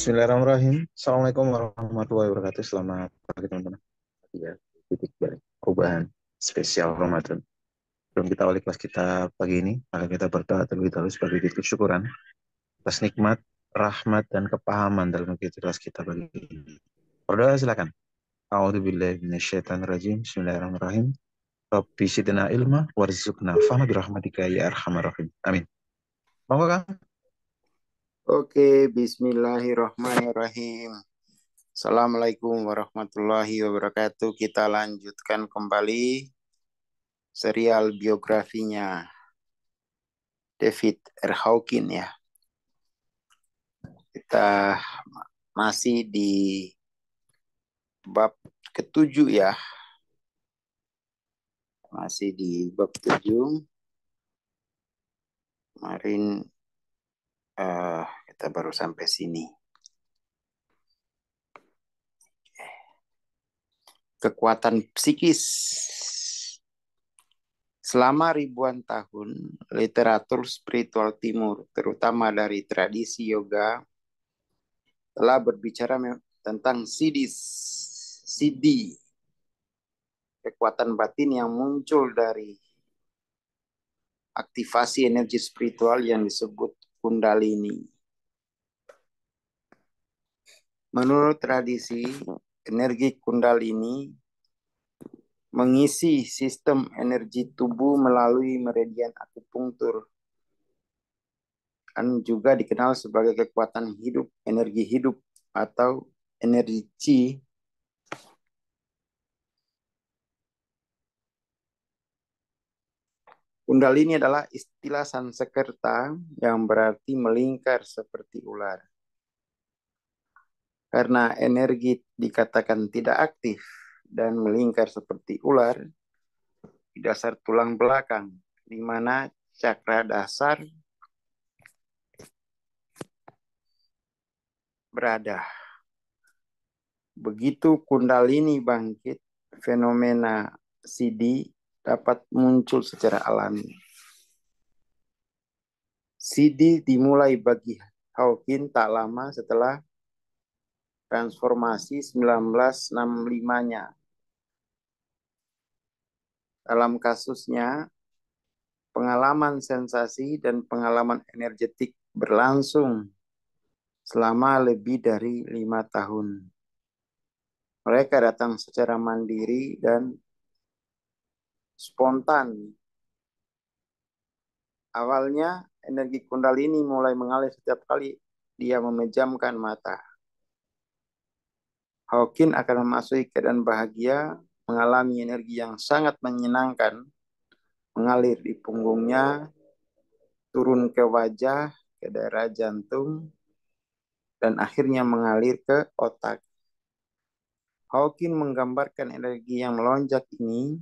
Bismillahirrahmanirrahim. Assalamualaikum warahmatullahi wabarakatuh. Selamat pagi teman-teman. Ya, titik balik perubahan spesial Ramadan. Sebelum kita awali kelas kita pagi ini, maka kita berdoa terlebih dahulu sebagai titik syukuran atas nikmat, rahmat, dan kepahaman dalam mengikuti kelas kita pagi ini. Berdoa silakan. A'udzubillahi minasyaitonirrajim. Bismillahirrahmanirrahim. Rabbi zidna ilma warzuqna fahma birahmatika ya arhamar rahim. Amin. Monggo Kang. Oke, bismillahirrahmanirrahim. Assalamualaikum warahmatullahi wabarakatuh. Kita lanjutkan kembali serial biografinya David R. Hawkins ya. Kita masih di bab ketujuh ya. Masih di bab 7. Kemarin kita baru sampai sini. Kekuatan psikis. Selama ribuan tahun, literatur spiritual timur, terutama dari tradisi yoga, telah berbicara tentang siddhi, kekuatan batin yang muncul dari aktivasi energi spiritual yang disebut kundalini. Menurut tradisi, energi kundalini mengisi sistem energi tubuh melalui meridian akupunktur, dan juga dikenal sebagai kekuatan hidup, energi hidup atau energi chi. Kundalini adalah istilah Sanskerta yang berarti melingkar seperti ular. Karena energi dikatakan tidak aktif dan melingkar seperti ular di dasar tulang belakang, di mana cakra dasar berada. Begitu kundalini bangkit, fenomena siddhi dapat muncul secara alami. Siddhi dimulai bagi Hawkins tak lama setelah transformasi 1965-nya. Dalam kasusnya, pengalaman sensasi dan pengalaman energetik berlangsung selama lebih dari 5 tahun. Mereka datang secara mandiri dan spontan. Awalnya, energi kundalini mulai mengalir setiap kali dia memejamkan mata. Hawkins akan memasuki keadaan bahagia, mengalami energi yang sangat menyenangkan, mengalir di punggungnya, turun ke wajah, ke daerah jantung, dan akhirnya mengalir ke otak. Hawkins menggambarkan energi yang melonjak ini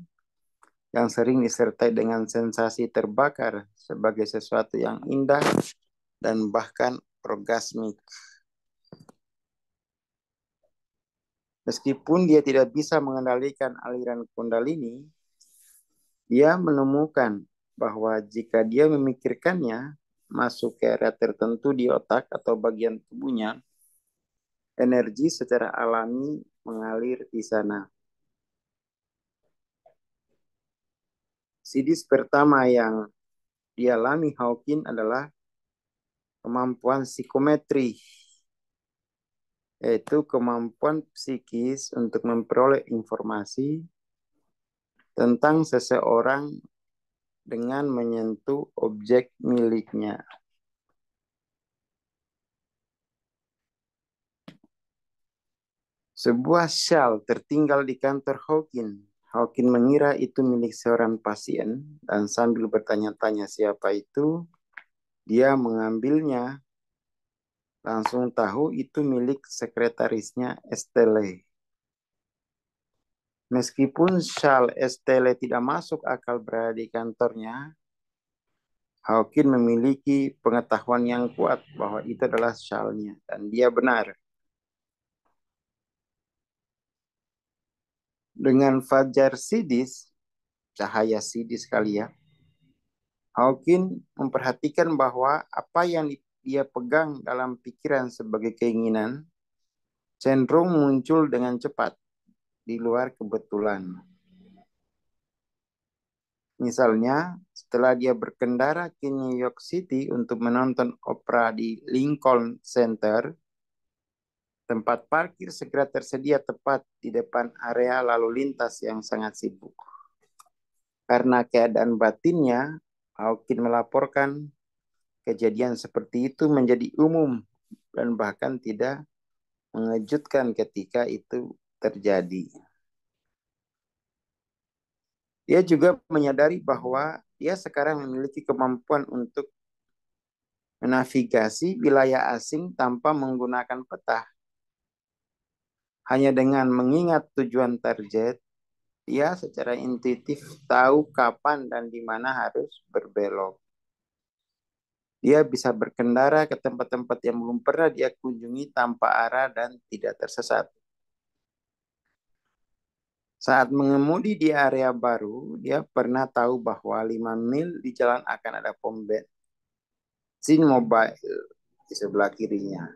yang sering disertai dengan sensasi terbakar sebagai sesuatu yang indah dan bahkan orgasmik. Meskipun dia tidak bisa mengendalikan aliran kundalini, dia menemukan bahwa jika dia memikirkannya masuk ke area tertentu di otak atau bagian tubuhnya, energi secara alami mengalir di sana. Siddhi pertama yang dialami Hawkins adalah kemampuan psikometri, yaitu kemampuan psikis untuk memperoleh informasi tentang seseorang dengan menyentuh objek miliknya. Sebuah syal tertinggal di kantor Hawkins. Hawkins mengira itu milik seorang pasien dan sambil bertanya-tanya siapa itu, dia mengambilnya, langsung tahu itu milik sekretarisnya Estelle. Meskipun syal Estelle tidak masuk akal berada di kantornya, Hawkins memiliki pengetahuan yang kuat bahwa itu adalah syalnya dan dia benar. Dengan fajar sidis, cahaya sidis kali ya, Hawkins memperhatikan bahwa apa yang dia pegang dalam pikiran sebagai keinginan, cenderung muncul dengan cepat di luar kebetulan. Misalnya, setelah dia berkendara ke New York City untuk menonton opera di Lincoln Center, tempat parkir segera tersedia tepat di depan area lalu lintas yang sangat sibuk. Karena keadaan batinnya, Hawking melaporkan kejadian seperti itu menjadi umum dan bahkan tidak mengejutkan ketika itu terjadi. Dia juga menyadari bahwa dia sekarang memiliki kemampuan untuk menavigasi wilayah asing tanpa menggunakan peta. Hanya dengan mengingat tujuan target, dia secara intuitif tahu kapan dan di mana harus berbelok. Dia bisa berkendara ke tempat-tempat yang belum pernah dia kunjungi tanpa arah dan tidak tersesat. Saat mengemudi di area baru, dia pernah tahu bahwa 5 mil di jalan akan ada pom bensin mobile di sebelah kirinya.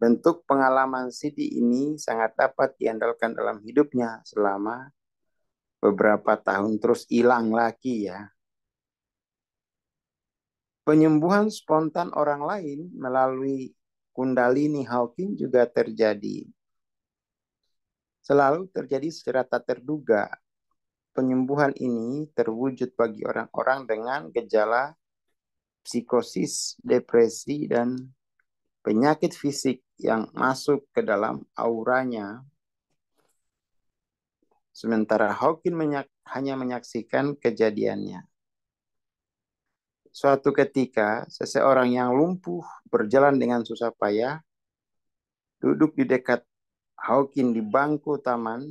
Bentuk pengalaman Sidi ini sangat dapat diandalkan dalam hidupnya selama beberapa tahun terus hilang lagi ya. Penyembuhan spontan orang lain melalui Kundalini Hawking juga terjadi. Selalu terjadi secara tak terduga. Penyembuhan ini terwujud bagi orang-orang dengan gejala psikosis, depresi, dan penyakit fisik yang masuk ke dalam auranya. Sementara Hawking hanya menyaksikan kejadiannya. Suatu ketika, seseorang yang lumpuh berjalan dengan susah payah, duduk di dekat Hawking di bangku taman,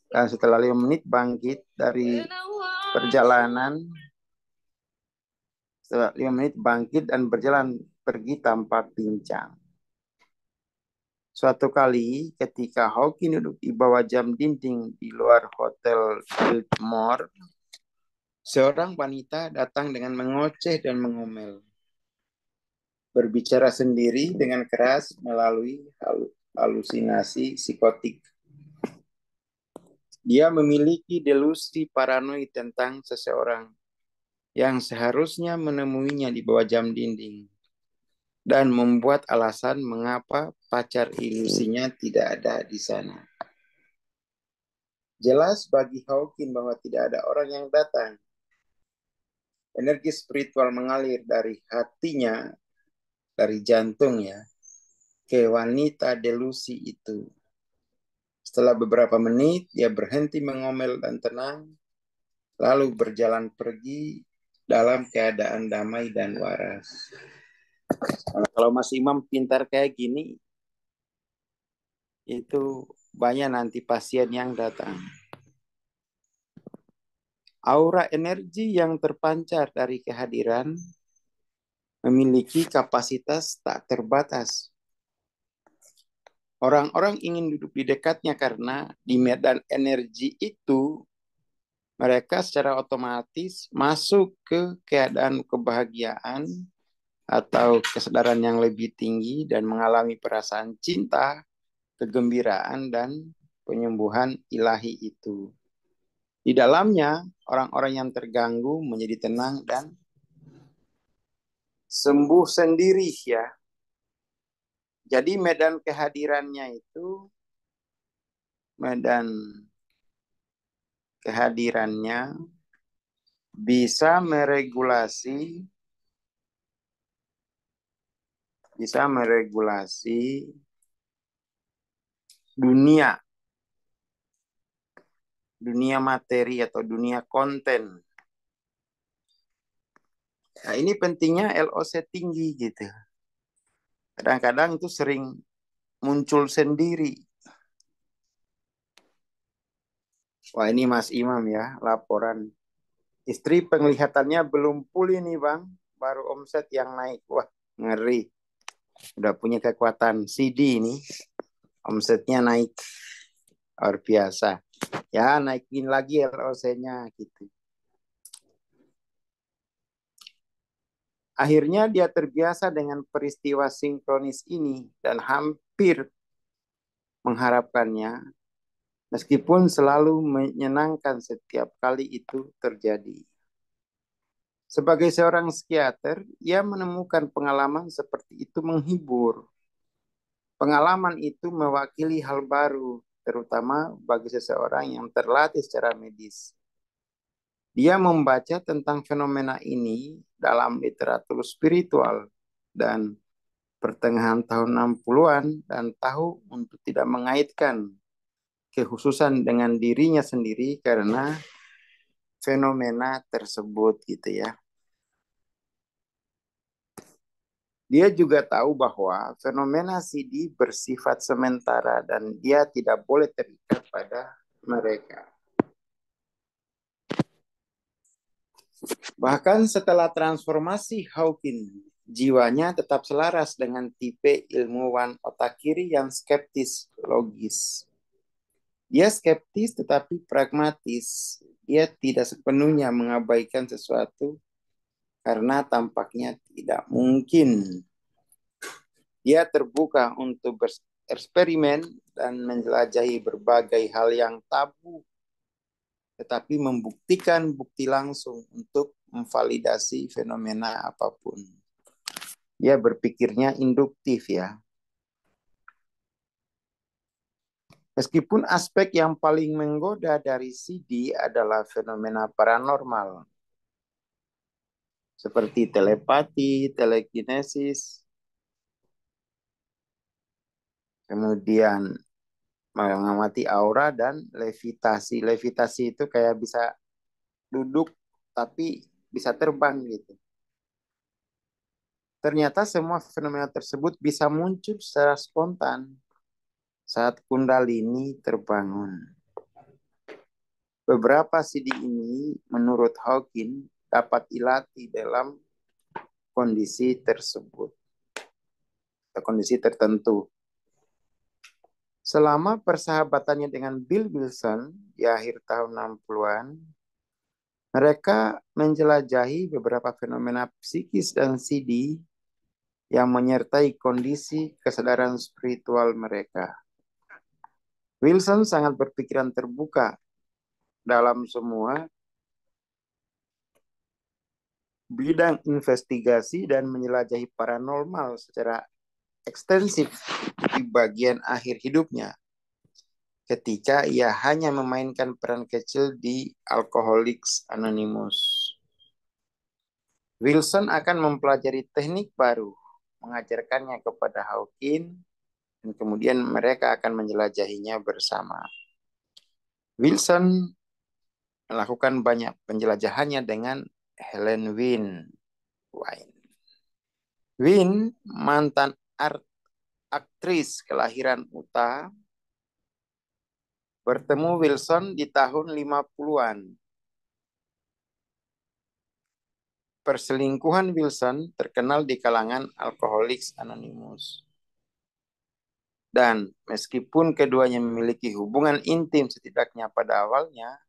dan setelah 5 menit bangkit dari perjalanan, setelah 5 menit bangkit dan berjalan pergi tanpa pincang. Suatu kali ketika Hawking duduk di bawah jam dinding di luar hotel Biltmore, seorang wanita datang dengan mengoceh dan mengomel. Berbicara sendiri dengan keras melalui halusinasi psikotik. Dia memiliki delusi paranoid tentang seseorang yang seharusnya menemuinya di bawah jam dinding dan membuat alasan mengapa pacar ilusinya tidak ada di sana. Jelas bagi Hawking bahwa tidak ada orang yang datang. Energi spiritual mengalir dari hatinya, dari jantungnya, ke wanita delusi itu. Setelah beberapa menit, dia berhenti mengomel dan tenang, lalu berjalan pergi dalam keadaan damai dan waras. Kalau Mas Imam pintar kayak gini, itu banyak nanti pasien yang datang. Aura energi yang terpancar dari kehadiran memiliki kapasitas tak terbatas. Orang-orang ingin duduk di dekatnya karena di medan energi itu mereka secara otomatis masuk ke keadaan kebahagiaan atau kesadaran yang lebih tinggi dan mengalami perasaan cinta, kegembiraan, dan penyembuhan ilahi itu. Di dalamnya, orang-orang yang terganggu menjadi tenang dan sembuh sendiri ya. Jadi medan kehadirannya itu, medan kehadirannya bisa meregulasi dunia materi atau dunia konten. Nah, ini pentingnya LOC tinggi gitu. Kadang-kadang itu sering muncul sendiri. Wah, ini Mas Imam ya, laporan. Istri penglihatannya belum pulih nih Bang, baru omset yang naik. Wah, ngeri. Udah punya kekuatan CD ini, omsetnya naik. Luar biasa. Ya, naikin lagi LOC-nya gitu. Akhirnya dia terbiasa dengan peristiwa sinkronis ini dan hampir mengharapkannya, meskipun selalu menyenangkan setiap kali itu terjadi. Sebagai seorang psikiater, ia menemukan pengalaman seperti itu menghibur. Pengalaman itu mewakili hal baru, terutama bagi seseorang yang terlatih secara medis. Dia membaca tentang fenomena ini dalam literatur spiritual dan pertengahan tahun 60-an dan tahu untuk tidak mengaitkan kekhususan dengan dirinya sendiri karena fenomena tersebut gitu ya. Dia juga tahu bahwa fenomena CD bersifat sementara dan dia tidak boleh terikat pada mereka. Bahkan setelah transformasi Hawking, jiwanya tetap selaras dengan tipe ilmuwan otak kiri yang skeptis logis. Dia skeptis tetapi pragmatis. Dia tidak sepenuhnya mengabaikan sesuatu karena tampaknya tidak mungkin. Dia terbuka untuk bereksperimen dan menjelajahi berbagai hal yang tabu, tetapi membuktikan bukti langsung untuk memvalidasi fenomena apapun. Dia berpikirnya induktif ya. Meskipun aspek yang paling menggoda dari CD adalah fenomena paranormal, seperti telepati, telekinesis, kemudian mengamati aura dan levitasi. Levitasi itu kayak bisa duduk tapi bisa terbang gitu. Ternyata semua fenomena tersebut bisa muncul secara spontan saat Kundalini terbangun. Beberapa CD ini menurut Hawking dapat dilatih dalam kondisi tersebut atau kondisi tertentu. Selama persahabatannya dengan Bill Wilson di akhir tahun 60-an, mereka menjelajahi beberapa fenomena psikis dan CD yang menyertai kondisi kesadaran spiritual mereka. Wilson sangat berpikiran terbuka dalam semua bidang investigasi dan menjelajahi paranormal secara ekstensif di bagian akhir hidupnya, ketika ia hanya memainkan peran kecil di Alcoholics Anonymous. Wilson akan mempelajari teknik baru, mengajarkannya kepada Hawking, dan kemudian mereka akan menjelajahinya bersama. Wilson melakukan banyak penjelajahannya dengan Helen Wynne. Wynne, mantan aktris kelahiran Utah, bertemu Wilson di tahun 50-an. Perselingkuhan Wilson terkenal di kalangan Alcoholics Anonymous. Dan meskipun keduanya memiliki hubungan intim setidaknya pada awalnya,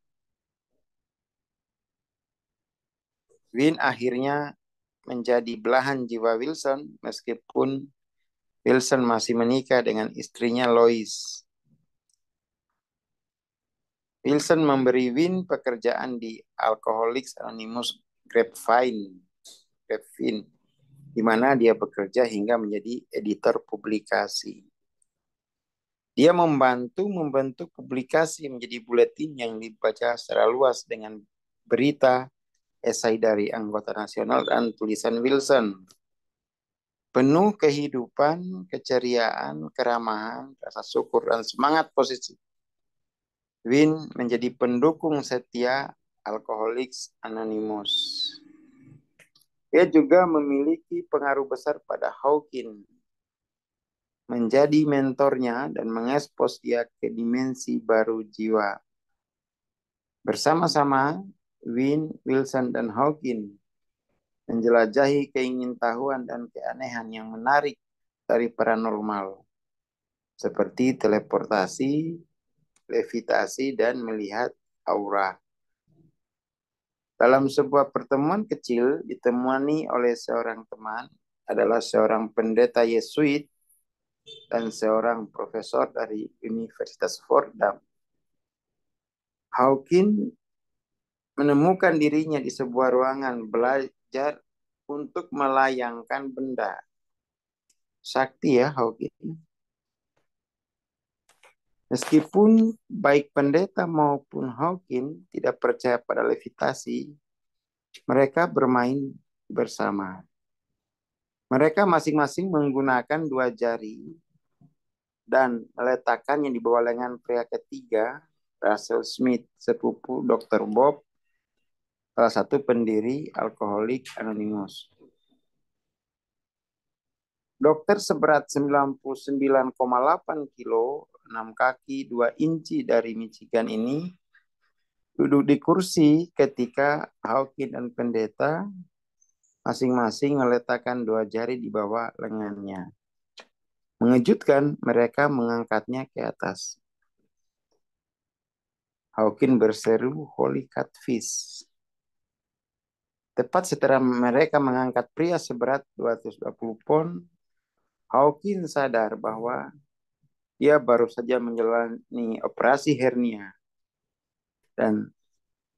Wynne akhirnya menjadi belahan jiwa Wilson meskipun Wilson masih menikah dengan istrinya Lois. Wilson memberi Wynne pekerjaan di Alcoholics Anonymous Grapevine, di mana dia bekerja hingga menjadi editor publikasi. Dia membantu membentuk publikasi menjadi buletin yang dibaca secara luas dengan berita, esai dari anggota nasional, dan tulisan Wilson. Penuh kehidupan, keceriaan, keramahan, rasa syukur, dan semangat positif. Wynne menjadi pendukung setia Alcoholics Anonymous. Dia juga memiliki pengaruh besar pada Hawking, menjadi mentornya dan mengekspos dia ke dimensi baru jiwa. Bersama-sama, Wynne, Wilson, dan Hawking menjelajahi keingintahuan dan keanehan yang menarik dari paranormal, seperti teleportasi, levitasi, dan melihat aura. Dalam sebuah pertemuan kecil ditemani oleh seorang teman adalah seorang pendeta Yesuit dan seorang profesor dari Universitas Fordham. Hawking menemukan dirinya di sebuah ruangan belajar untuk melayangkan benda. Sakti ya Hawking. Meskipun baik pendeta maupun Hawking tidak percaya pada levitasi, mereka bermain bersama. Mereka masing-masing menggunakan dua jari dan meletakkannya di bawah lengan pria ketiga, Russell Smith, sepupu Dr. Bob, salah satu pendiri Alkoholik Anonymous. Dokter seberat 99,8 kilo, 6 kaki, 2 inci dari Michigan ini duduk di kursi ketika Hawking dan pendeta masing-masing meletakkan dua jari di bawah lengannya. Mengejutkan, mereka mengangkatnya ke atas. Hawking berseru, "Holy Catfish." Tepat setelah mereka mengangkat pria seberat 220 pon, Hawking sadar bahwa dia baru saja menjalani operasi hernia dan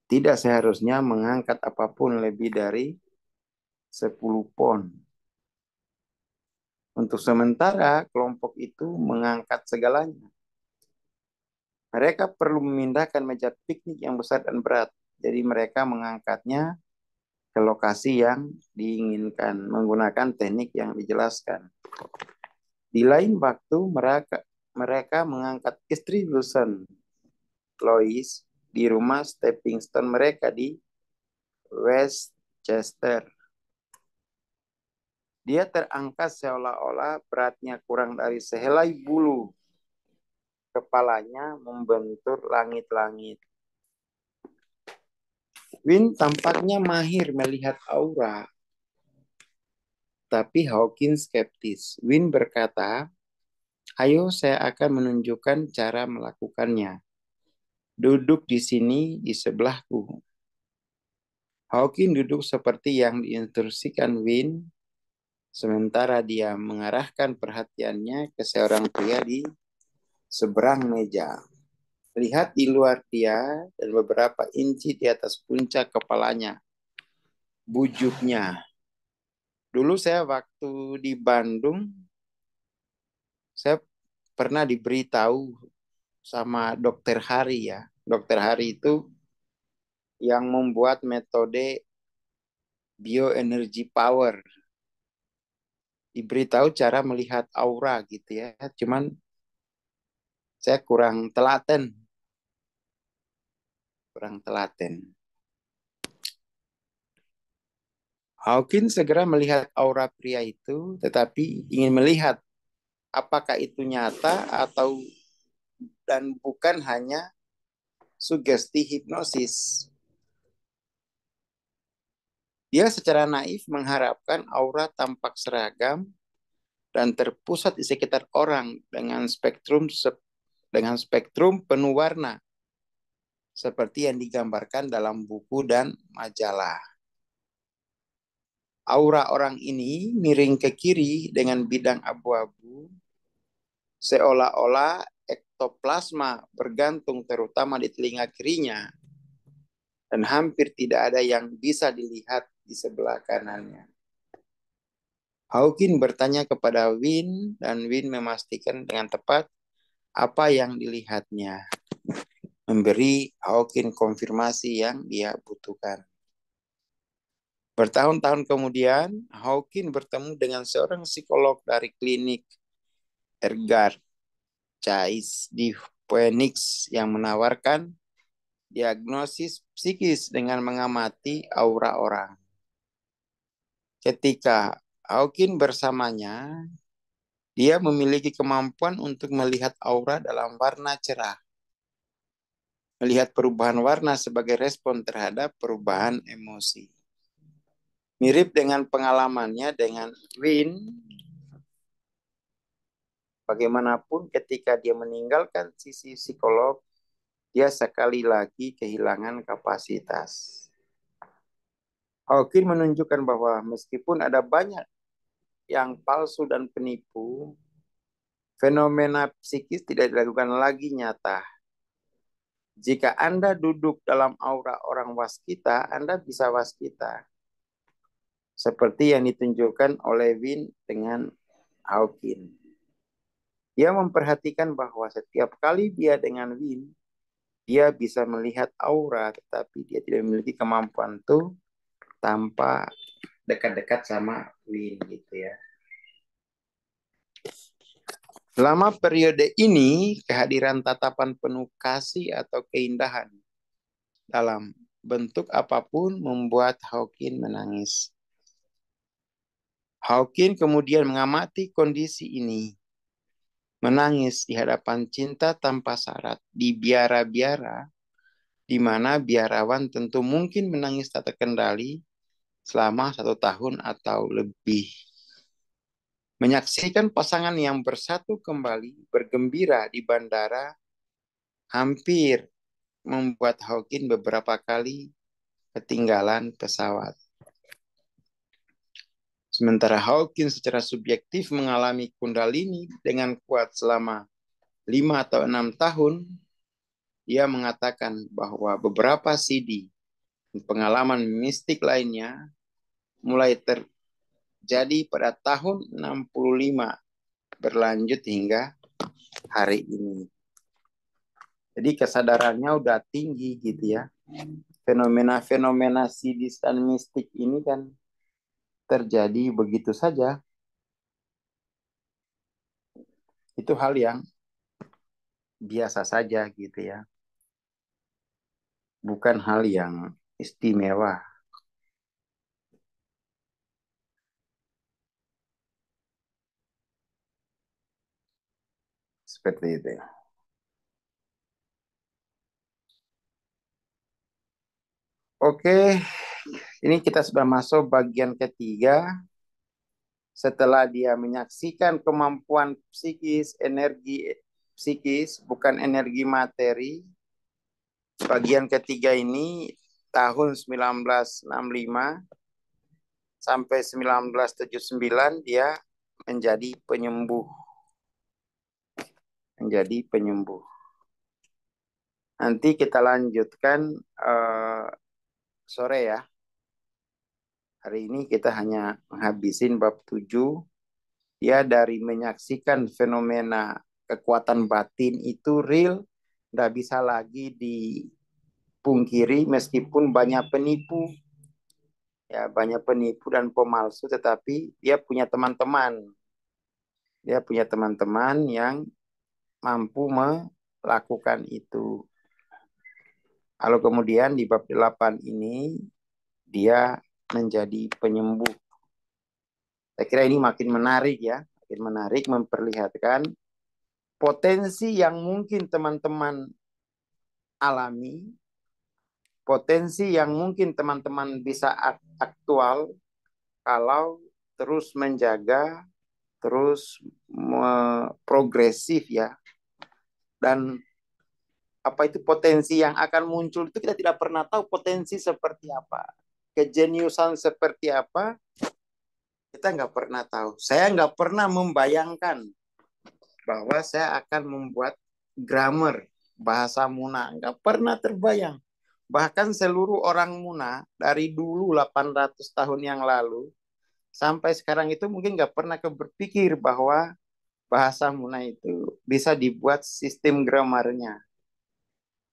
tidak seharusnya mengangkat apapun lebih dari 10 pon. Untuk sementara, kelompok itu mengangkat segalanya. Mereka perlu memindahkan meja piknik yang besar dan berat, jadi mereka mengangkatnya ke lokasi yang diinginkan menggunakan teknik yang dijelaskan. Di lain waktu, mereka mengangkat istri Wilson, Lois, di rumah stepping stone mereka di Westchester. Dia terangkat seolah-olah beratnya kurang dari sehelai bulu. Kepalanya membentur langit-langit. Win tampaknya mahir melihat aura, tapi Hawkins skeptis. Win berkata, "Ayo, saya akan menunjukkan cara melakukannya. Duduk di sini di sebelahku." Hawkins duduk seperti yang diinstruksikan Win, sementara dia mengarahkan perhatiannya ke seorang pria di seberang meja. Lihat di luar dia dan beberapa inci di atas puncak kepalanya. Bujuknya. Dulu saya waktu di Bandung, saya pernah diberitahu sama Dokter Hari ya. Dokter Hari itu yang membuat metode bioenergy power. Diberitahu cara melihat aura gitu ya. Cuman saya kurang telaten. Hawkins segera melihat aura pria itu, tetapi ingin melihat apakah itu nyata atau dan bukan hanya sugesti hipnosis. Dia secara naif mengharapkan aura tampak seragam dan terpusat di sekitar orang dengan spektrum penuh warna seperti yang digambarkan dalam buku dan majalah. Aura orang ini miring ke kiri dengan bidang abu-abu, seolah-olah ektoplasma bergantung terutama di telinga kirinya, dan hampir tidak ada yang bisa dilihat di sebelah kanannya. Hawking bertanya kepada Win, dan Win memastikan dengan tepat apa yang dilihatnya, memberi Hawking konfirmasi yang dia butuhkan. Bertahun-tahun kemudian, Hawking bertemu dengan seorang psikolog dari klinik Edgar Cayce di Phoenix yang menawarkan diagnosis psikis dengan mengamati aura orang. Ketika Hawking bersamanya, dia memiliki kemampuan untuk melihat aura dalam warna cerah. Melihat perubahan warna sebagai respon terhadap perubahan emosi. Mirip dengan pengalamannya dengan Win, bagaimanapun ketika dia meninggalkan sisi psikolog, dia sekali lagi kehilangan kapasitas. Hawking menunjukkan bahwa meskipun ada banyak yang palsu dan penipu, fenomena psikis tidak dilakukan lagi nyata. Jika Anda duduk dalam aura orang waskita, Anda bisa waskita. Seperti yang ditunjukkan oleh Win dengan Hawking. Dia memperhatikan bahwa setiap kali dia dengan Win, dia bisa melihat aura, tetapi dia tidak memiliki kemampuan itu tanpa dekat-dekat sama Win gitu ya. Selama periode ini, kehadiran tatapan penuh kasih atau keindahan dalam bentuk apapun membuat Hawking menangis. Hawking kemudian mengamati kondisi ini, menangis di hadapan cinta tanpa syarat di biara-biara, di mana biarawan tentu mungkin menangis tak terkendali selama 1 tahun atau lebih. Menyaksikan pasangan yang bersatu kembali, bergembira di bandara, hampir membuat Hawking beberapa kali ketinggalan pesawat. Sementara Hawking secara subjektif mengalami kundalini dengan kuat selama 5 atau 6 tahun, dia mengatakan bahwa beberapa CD pengalaman mistik lainnya mulai terjadi pada tahun 65 berlanjut hingga hari ini. Jadi kesadarannya udah tinggi gitu ya. Fenomena-fenomena sidis dan mistik ini kan terjadi begitu saja. Itu hal yang biasa saja gitu ya. Bukan hal yang istimewa. Seperti itu. Oke, ini kita sudah masuk bagian ketiga. Setelah dia menyaksikan kemampuan psikis, energi psikis, bukan energi materi. Bagian ketiga ini tahun 1965 sampai 1979 dia menjadi penyembuh. Menjadi penyembuh. Nanti kita lanjutkan sore ya. Hari ini kita hanya menghabisin bab 7. Ya, dari menyaksikan fenomena kekuatan batin itu real, nggak bisa lagi dipungkiri meskipun banyak penipu. Ya, banyak penipu dan pemalsu, tetapi dia punya teman-teman. Dia punya teman-teman yang mampu melakukan itu. Lalu kemudian di bab 8 ini, dia menjadi penyembuh. Saya kira ini makin menarik ya. Makin menarik memperlihatkan potensi yang mungkin teman-teman alami, potensi yang mungkin teman-teman bisa aktual kalau terus menjaga, terus progresif ya. Dan apa itu potensi yang akan muncul itu kita tidak pernah tahu potensi seperti apa. Kejeniusan seperti apa, kita nggak pernah tahu. Saya nggak pernah membayangkan bahwa saya akan membuat grammar bahasa Muna. Nggak pernah terbayang. Bahkan seluruh orang Muna dari dulu 800 tahun yang lalu sampai sekarang itu mungkin nggak pernah berpikir bahwa bahasa Muna itu bisa dibuat sistem grammarnya.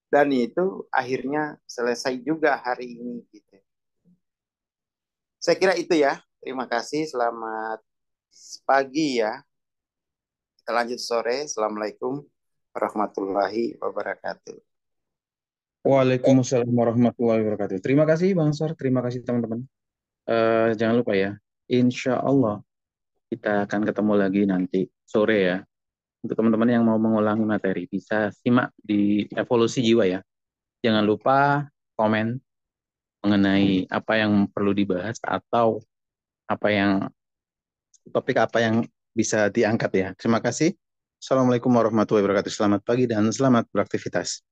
Dan itu akhirnya selesai juga hari ini. Gitu. Saya kira itu ya. Terima kasih. Selamat pagi ya. Kita lanjut sore. Assalamualaikum warahmatullahi wabarakatuh. Waalaikumsalam warahmatullahi wabarakatuh. Terima kasih Bang Sar, terima kasih teman-teman. Jangan lupa ya, insya Allah kita akan ketemu lagi nanti sore ya. Untuk teman-teman yang mau mengulangi materi, bisa simak di Evolusi Jiwa ya. Jangan lupa komen mengenai apa yang perlu dibahas atau apa yang topik apa yang bisa diangkat ya. Terima kasih. Assalamualaikum warahmatullahi wabarakatuh. Selamat pagi dan selamat beraktivitas.